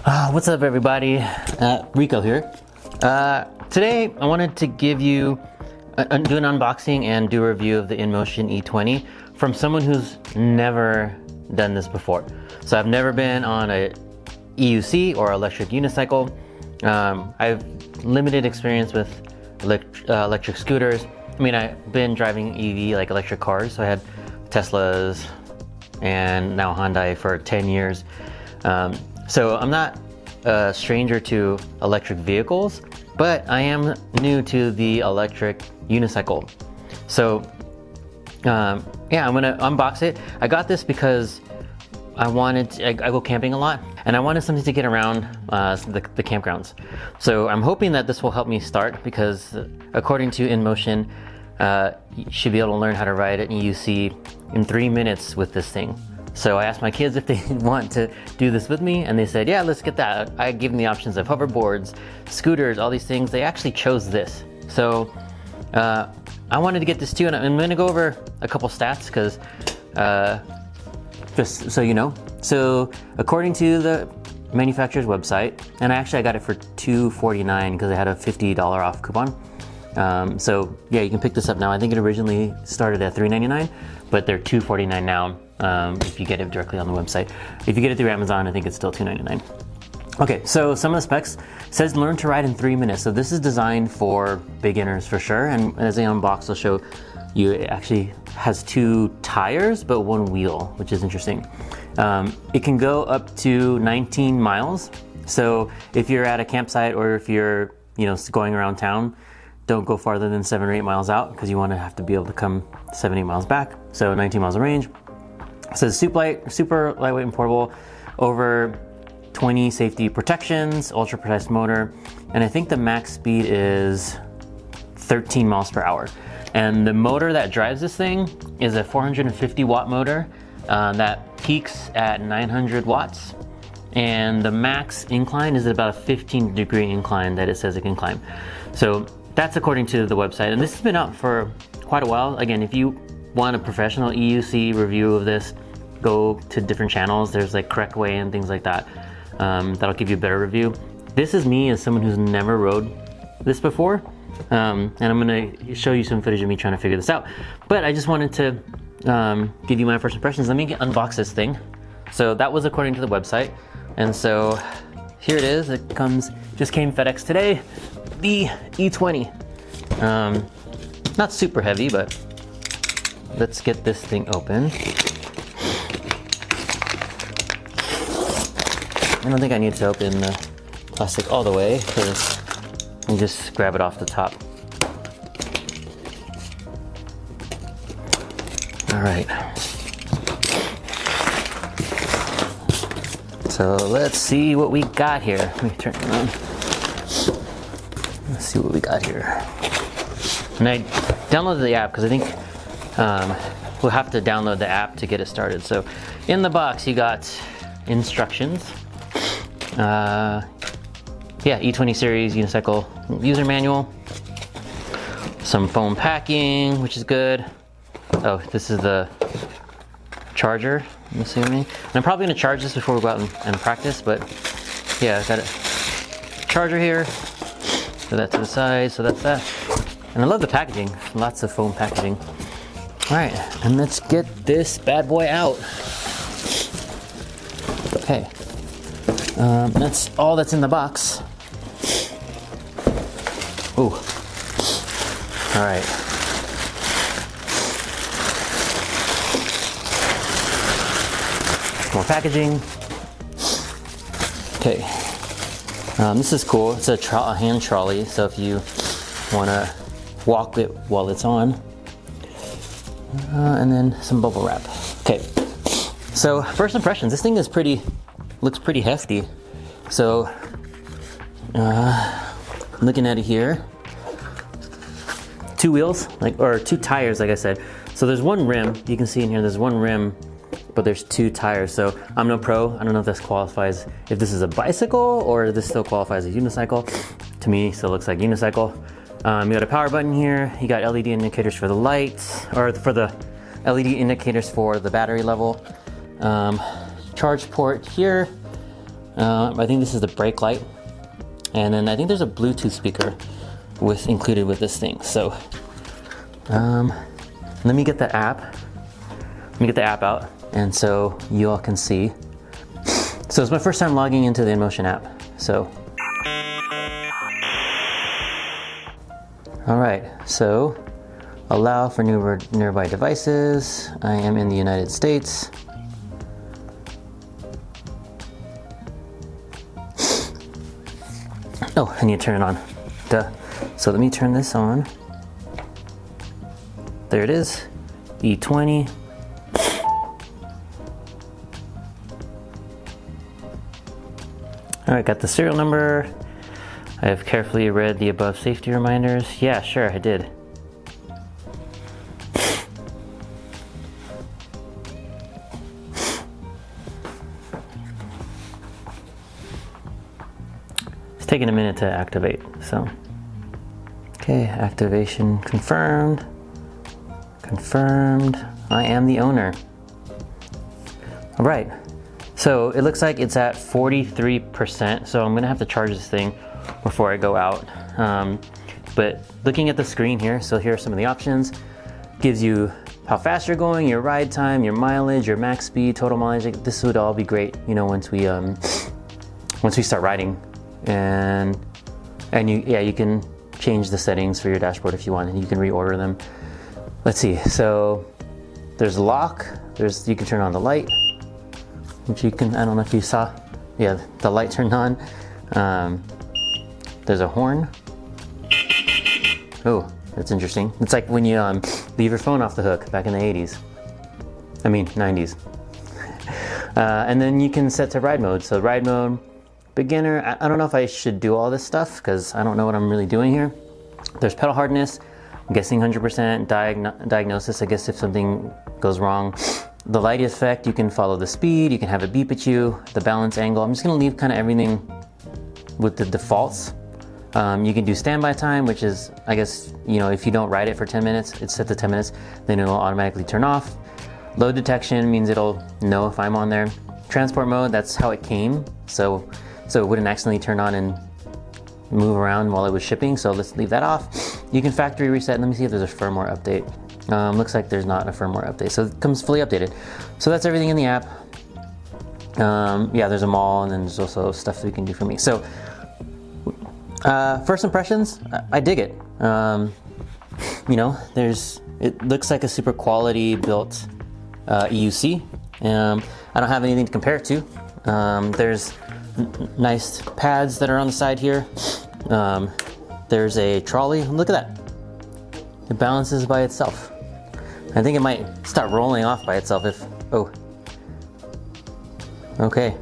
What's up, everybody? Rico here. Today I wanted to give you do an unboxing and do a review of the Inmotion E20 from someone who's never done this before. So I've never been on a EUC or electric unicycle. I've limited experience with electric scooters. I mean, I've been driving EV, like electric cars. So I had Teslas and now Hyundai for 10 years. So I'm not a stranger to electric vehicles, but I am new to the electric unicycle. So yeah, I'm gonna unbox it. I got this because I go camping a lot and I wanted something to get around the campgrounds. So I'm hoping that this will help me start, because according to Inmotion, you should be able to learn how to ride an EUC in 3 minutes with this thing. So I asked my kids if they want to do this with me, and they said, yeah, let's get that. I gave them the options of hoverboards, scooters, all these things. They actually chose this. So I wanted to get this too, and I'm gonna go over a couple stats, because just so you know. So according to the manufacturer's website, and I got it for $249 because I had a $50 off coupon. So yeah, you can pick this up now. I think it originally started at $399, but they're $249 now. If you get it directly on the website. If you get it through Amazon, I think it's still $299. Okay, so some of the specs says learn to ride in 3 minutes. So this is designed for beginners for sure. And as I unbox, I'll show you, it actually has 2 tires, but 1 wheel, which is interesting. It can go up to 19 miles. So if you're at a campsite, or if you're, going around town, don't go farther than 7 or 8 miles out, because you want to have to be able to come 7, 8 miles back. So 19 miles of range. It says super lightweight and portable, over 20 safety protections, ultra precise motor, and I think the max speed is 13 miles per hour. And the motor that drives this thing is a 450 watt motor that peaks at 900 watts. And the max incline is about a 15-degree incline that it says it can climb. So that's according to the website. And this has been out for quite a while. Again, if you want a professional EUC review of this, go to different channels. There's like Correct Way and things like that. That'll give you a better review. This is me as someone who's never rode this before. And I'm gonna show you some footage of me trying to figure this out. But I just wanted to give you my first impressions. Let me unbox this thing. So that was according to the website. And so here it is. It just came FedEx today. The E20. Not super heavy, but let's get this thing open. I don't think I need to open the plastic all the way, because I can just grab it off the top. All right. So let's see what we got here. Let me turn it on. Let's see what we got here. And I downloaded the app because I think we'll have to download the app to get it started. So in the box, you got instructions. Yeah, E20 series unicycle user manual. Some foam packing, which is good. Oh, this is the charger, I'm assuming. And I'm probably gonna charge this before we go out and practice, but yeah, I got a charger here. So that's to the side, so that's that. And I love the packaging, lots of foam packaging. All right, and let's get this bad boy out. Okay, that's all that's in the box. Ooh, all right. More packaging. Okay, this is cool. It's a hand trolley, so if you wanna walk it while it's on. And then some bubble wrap. Okay, so first impressions, this thing is looks pretty hefty. So, looking at it here, 2 wheels, or 2 tires, like I said. So there's 1 rim, you can see in here, there's 1 rim, but there's 2 tires. So I'm no pro, I don't know if this qualifies, if this is a bicycle or if this still qualifies as a unicycle. To me, still looks like unicycle. You got a power button here. You got LED indicators for the lights, or for the LED indicators for the battery level. Charge port here. I think this is the brake light. And then I think there's a Bluetooth speaker included with this thing. So let me get the app. Let me get the app out, and so you all can see. So it's my first time logging into the Inmotion app. So, all right. So, allow for nearby devices. I am in the United States. Oh, I need to turn it on. Duh. So let me turn this on. There it is. E20. All right, got the serial number. I have carefully read the above safety reminders. Yeah, sure, I did. It's taking a minute to activate, so. Okay, activation confirmed. Confirmed. I am the owner. All right. So it looks like it's at 43%, so I'm gonna have to charge this thing before I go out. But looking at the screen here, so here are some of the options. Gives you how fast you're going, your ride time, your mileage, your max speed, total mileage. This would all be great, you know, once we start riding. And you can change the settings for your dashboard if you want, and you can reorder them. Let's see. So there's lock. You can turn on the light, which you can, I don't know if you saw. Yeah, the light turned on. There's a horn. Oh, that's interesting. It's like when you leave your phone off the hook back in the 80s. I mean, 90s. And then you can set to ride mode. So ride mode, beginner. I don't know if I should do all this stuff because I don't know what I'm really doing here. There's pedal hardness. I'm guessing 100%. Diagnosis, I guess if something goes wrong. The light effect, you can follow the speed, you can have it beep at you, the balance angle. I'm just gonna leave kind of everything with the defaults. You can do standby time, which is, I guess, you know, if you don't ride it for 10 minutes, it's set to 10 minutes, then it'll automatically turn off. Load detection means it'll know if I'm on there. Transport mode, that's how it came. So it wouldn't accidentally turn on and move around while it was shipping. So let's leave that off. You can factory reset. Let me see if there's a firmware update. Looks like there's not a firmware update, so it comes fully updated. So that's everything in the app. Yeah, there's a mall, and then there's also stuff that you can do for me. So first impressions, I dig it. You know, it looks like a super quality built EUC. I don't have anything to compare it to. There's nice pads that are on the side here. There's a trolley. Look at that. It balances by itself. I think it might start rolling off by itself okay.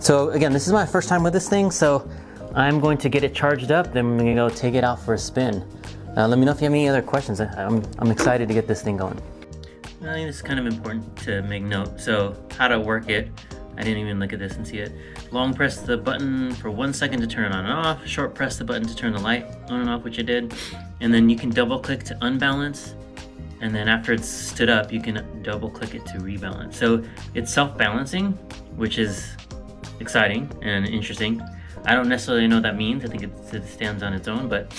So again, this is my first time with this thing, so I'm going to get it charged up, then I'm gonna go take it out for a spin. Let me know if you have any other questions. I'm excited to get this thing going. I think this is kind of important to make note. So how to work it, I didn't even look at this and see it. Long press the button for 1 second to turn on and off. Short press the button to turn the light on and off, which I did. And then you can double click to unbalance. And then after it's stood up, you can double click it to rebalance. So it's self-balancing, which is exciting and interesting. I don't necessarily know what that means. I think it stands on its own, but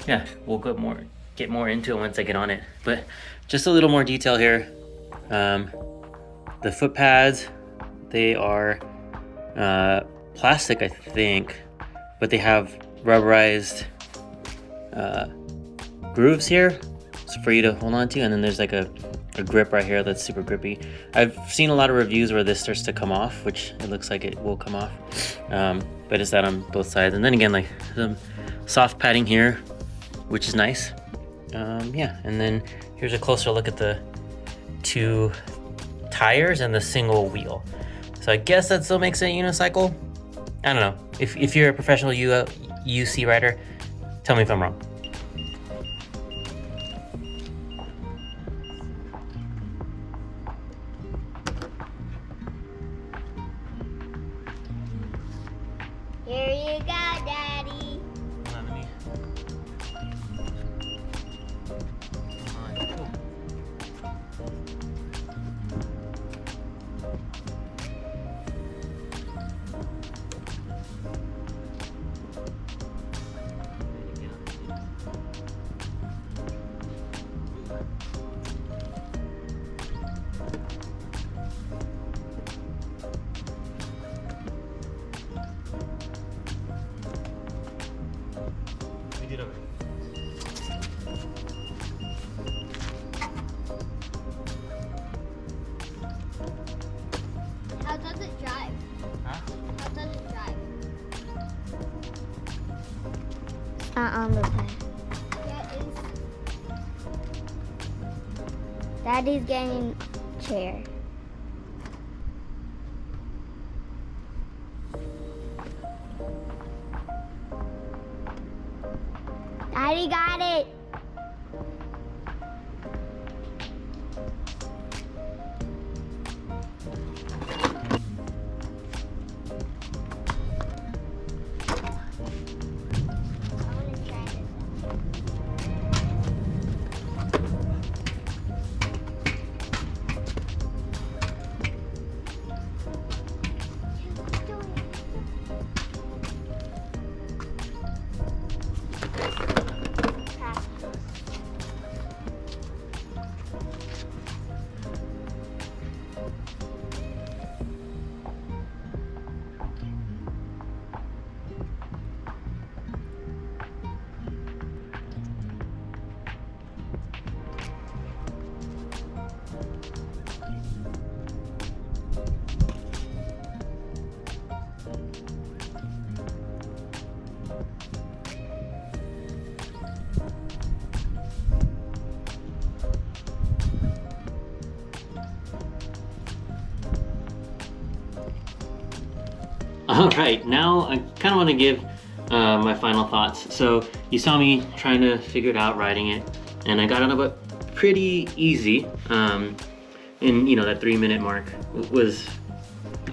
yeah, we'll get more into it once I get on it. But just a little more detail here. The foot pads, they are plastic, I think, but they have rubberized grooves here for you to hold on to, and then there's like a grip right here that's super grippy. I've seen a lot of reviews where this starts to come off, which it looks like it will come off, but it's that on both sides. And then again, like some soft padding here, which is nice. Yeah, and then here's a closer look at the 2 tires and the single wheel. So I guess that still makes it a unicycle. I don't know. If you're a professional UC rider, tell me if I'm wrong. Here you go, Daddy. Hold on, let me. 부드러워요. How does it drive? Huh? How does it drive? It's not on the pen. Yeah, it is. Daddy's getting a chair. Daddy got it. All right, now I kind of want to give my final thoughts. So you saw me trying to figure it out, riding it, and I got on a pretty easy. And that 3-minute mark was,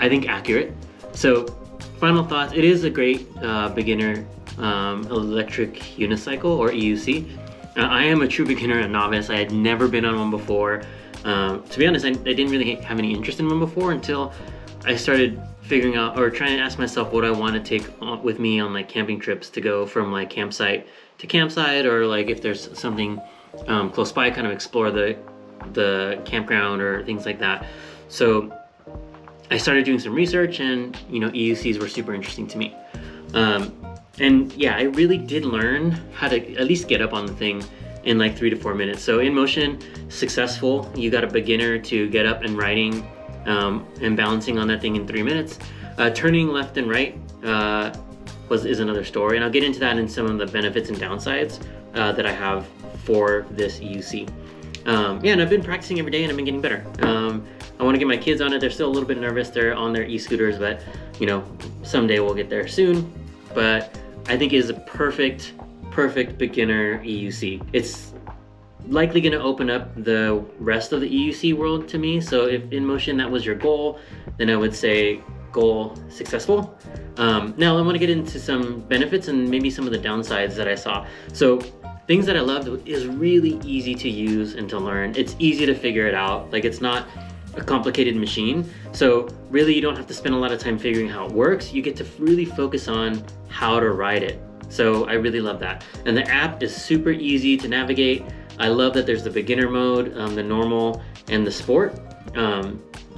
I think, accurate. So final thoughts, it is a great beginner electric unicycle, or EUC. I am a true beginner, a novice. I had never been on one before. To be honest, I didn't really have any interest in one before until I started figuring out, or trying to ask myself what I want to take with me on like camping trips, to go from like campsite to campsite, or like if there's something close by, kind of explore the campground or things like that. So I started doing some research, and EUCs were super interesting to me. And yeah, I really did learn how to at least get up on the thing in like 3 to 4 minutes. So Inmotion, successful. You got a beginner to get up and riding and balancing on that thing in 3 minutes. Turning left and right is another story, and I'll get into that in some of the benefits and downsides that I have for this EUC. Yeah, and I've been practicing every day, and I've been getting better. I want to get my kids on it. They're still a little bit nervous. They're on their e-scooters, but someday we'll get there soon. But I think it is a perfect beginner EUC. It's likely going to open up the rest of the EUC world to me. So if Inmotion, that was your goal, then I would say goal successful. Now I want to get into some benefits and maybe some of the downsides that I saw. So things that I loved is really easy to use and to learn. It's easy to figure it out. Like, it's not a complicated machine. So really you don't have to spend a lot of time figuring how it works. You get to really focus on how to ride it. So I really love that. And the app is super easy to navigate. I love that there's the beginner mode, the normal, and the sport.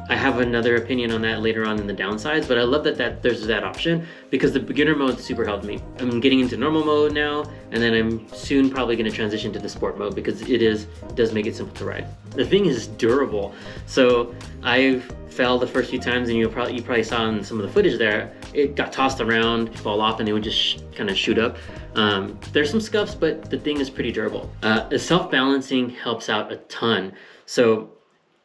I have another opinion on that later on in the downsides, but I love that there's that option, because the beginner mode super helped me. I'm getting into normal mode now, and then I'm soon probably going to transition to the sport mode, because it does make it simple to ride. The thing is durable. So I've fell the first few times, and you probably saw in some of the footage there, it got tossed around, fall off, and they would just kind of shoot up. There's some scuffs, but the thing is pretty durable. The self-balancing helps out a ton. So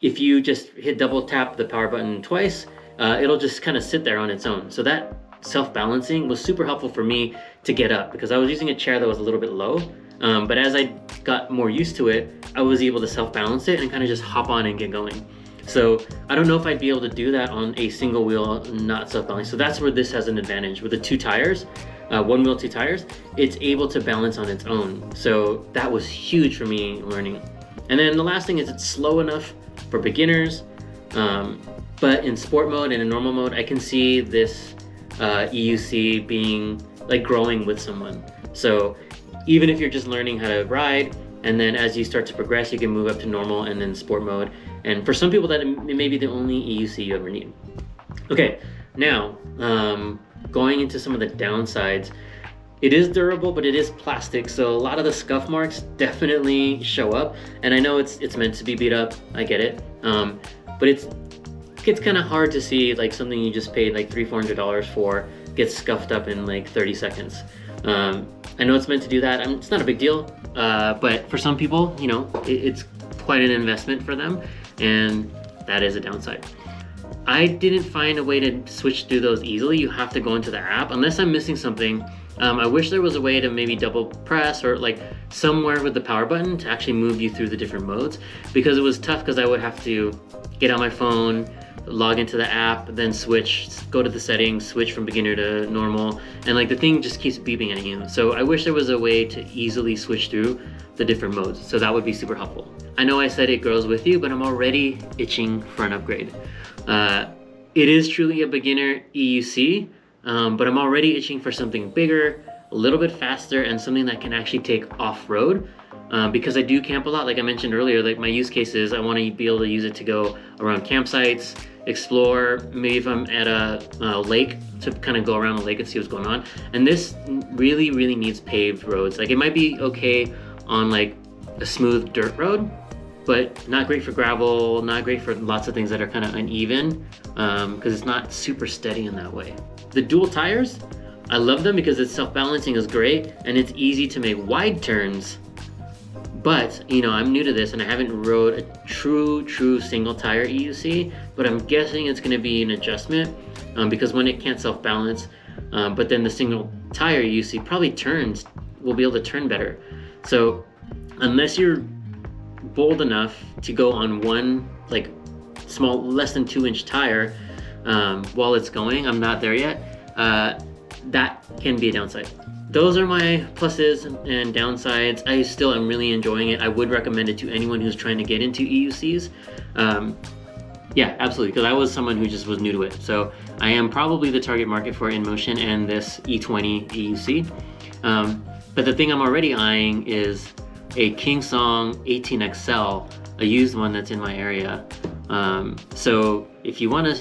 if you just hit double tap the power button twice, it'll just kind of sit there on its own. So that self-balancing was super helpful for me to get up, because I was using a chair that was a little bit low. But as I got more used to it, I was able to self-balance it and kind of just hop on and get going. So I don't know if I'd be able to do that on a single wheel, not self-balancing. So that's where this has an advantage. With the 2 tires, 1 wheel, 2 tires, it's able to balance on its own. So that was huge for me learning. And then the last thing is it's slow enough for beginners, but in sport mode and in normal mode, I can see this EUC being like growing with someone. So even if you're just learning how to ride, and then as you start to progress, you can move up to normal and then sport mode. And for some people, that may be the only EUC you ever need. Okay, now going into some of the downsides. It is durable, but it is plastic, so a lot of the scuff marks definitely show up. And I know it's meant to be beat up, I get it. But it's kind of hard to see like something you just paid like $300-400 for get scuffed up in like 30 seconds. I know it's meant to do that. It's not a big deal, but for some people, you know, it's quite an investment for them, and that is a downside. I didn't find a way to switch through those easily. You have to go into the app, unless I'm missing something. I wish there was a way to maybe double press or like somewhere with the power button to actually move you through the different modes, because it was tough because I would have to get on my phone, log into the app, then switch, go to the settings, switch from beginner to normal, and like the thing just keeps beeping at you. So I wish there was a way to easily switch through the different modes. So that would be super helpful. I know I said it grows with you, but I'm already itching for an upgrade. It is truly a beginner EUC, but I'm already itching for something bigger, a little bit faster, and something that can actually take off-road. Because I do camp a lot, like I mentioned earlier, like my use case is I want to be able to use it to go around campsites, explore, maybe if I'm at a lake, to kind of go around the lake and see what's going on. And this really, really needs paved roads. Like it might be okay on like a smooth dirt road, but not great for gravel, not great for lots of things that are kind of uneven, because it's not super steady in that way. The dual tires, I love them because its self-balancing is great and it's easy to make wide turns. But, you know, I'm new to this and I haven't rode a true single tire EUC, but I'm guessing it's going to be an adjustment because when it can't self-balance, but then the single tire EUC probably will be able to turn better. So unless you're bold enough to go on one like small, less than 2-inch tire while it's going, I'm not there yet, that can be a downside. Those are my pluses and downsides. I still am really enjoying it. I would recommend it to anyone who's trying to get into EUCs. Yeah, absolutely, because I was someone who just was new to it. So I am probably the target market for Inmotion and this E20 EUC. But the thing I'm already eyeing is a Kingsong 18XL, a used one that's in my area. So if you want to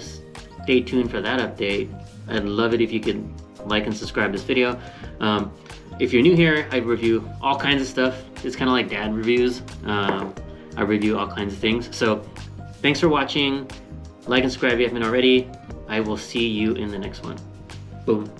stay tuned for that update, I'd love it if you could like and subscribe this video. If you're new here, I review all kinds of stuff. It's kind of like dad reviews. I review all kinds of things. So thanks for watching. Like and subscribe if you haven't already. I will see you in the next one. Boom.